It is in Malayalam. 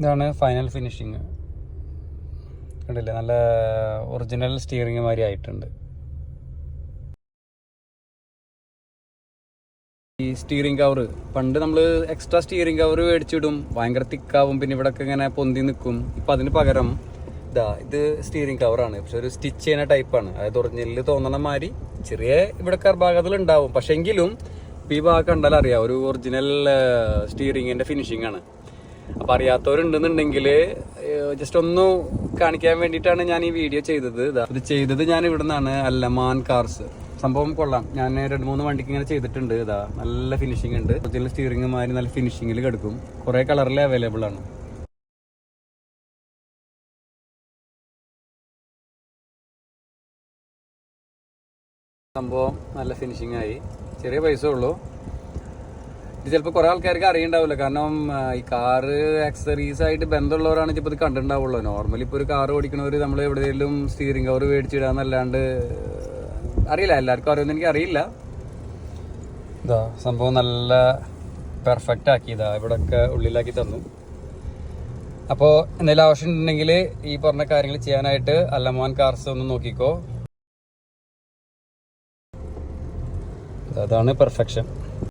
ഇതാണ് ഫൈനൽ ഫിനിഷിങ്. കണ്ടില്ലേ, നല്ല ഒറിജിനൽ സ്റ്റിയറിംഗ് മാതിരി ആയിട്ടുണ്ട്. ഈ സ്റ്റിയറിംഗ് കവർ പണ്ട് നമ്മൾ എക്സ്ട്രാ സ്റ്റിയറിംഗ് കവർ മേടിച്ചിടും, ഭയങ്കര തിക്കാവും, പിന്നെ ഇവിടെയൊക്കെ ഇങ്ങനെ പൊന്തി നിൽക്കും. ഇപ്പം അതിന് പകരം ഇത് സ്റ്റിയറിംഗ് കവറാണ്, പക്ഷെ ഒരു സ്റ്റിച്ച് ചെയ്യുന്ന ടൈപ്പാണ്. അതായത് ഒറിജിനലിൽ തോന്നണ മാതിരി ചെറിയ ഇവിടെ ഭാഗത്തിൽ ഉണ്ടാവും, പക്ഷെ എങ്കിലും ഈ ഭാഗം കണ്ടാൽ അറിയാം ഒരു ഒറിജിനൽ സ്റ്റിയറിംഗിന്റെ ഫിനിഷിംഗ് ആണ്. അപ്പം അറിയാത്തവരുണ്ടെന്നുണ്ടെങ്കിൽ ജസ്റ്റ് ഒന്ന് കാണിക്കാൻ വേണ്ടിയിട്ടാണ് ഞാൻ ഈ വീഡിയോ ചെയ്തത്. ഇത് ചെയ്തത് ഞാൻ ഇവിടെ നിന്നാണ്, അല്ലമാൻ കാർസ്. സംഭവം കൊള്ളാം. ഞാൻ 2-3 വണ്ടിക്ക് ഇങ്ങനെ ചെയ്തിട്ടുണ്ട്. നല്ല ഫിനിഷിംഗ് ഉണ്ട്. ഒറിജിനൽ സ്റ്റിയറിംഗ് മാതിരി നല്ല ഫിനിഷിംഗിൽ കിടക്കും. കുറേ കളറിൽ അവൈലബിൾ ആണ്. സംഭവം നല്ല ഫിനിഷിംഗ് ആയി. ചെറിയ പൈസ ഉള്ളൂ. ഇത് ചിലപ്പോൾ കുറേ ആൾക്കാർക്ക് അറിയണ്ടാവില്ല, കാരണം ഈ കാറ് ആക്സസറീസ് ആയിട്ട് ബന്ധമുള്ളവരാണ് ഇപ്പോൾ ഇത് കണ്ടിട്ടുണ്ടാവുള്ളൂ. നോർമലി ഇപ്പോൾ ഒരു കാർ ഓടിക്കണവർ നമ്മൾ എവിടെയെങ്കിലും സ്റ്റിയറിംഗ് കവർ മേടിച്ചിടാന്നല്ലാണ്ട് അറിയില്ല, എല്ലാവർക്കും അറിയുമെന്ന് എനിക്ക് അറിയില്ല. സംഭവം നല്ല പെർഫെക്റ്റ് ആക്കി. ഇവിടെയൊക്കെ ഉള്ളിലാക്കി തന്നു. അപ്പോൾ എന്തെങ്കിലും ആവശ്യം ഉണ്ടെങ്കിൽ ഈ പറഞ്ഞ കാര്യങ്ങൾ ചെയ്യാനായിട്ട് അല്ലമാൻ കാർസ് ഒന്ന് നോക്കിക്കോ. അതാണ് പെർഫെക്ഷൻ.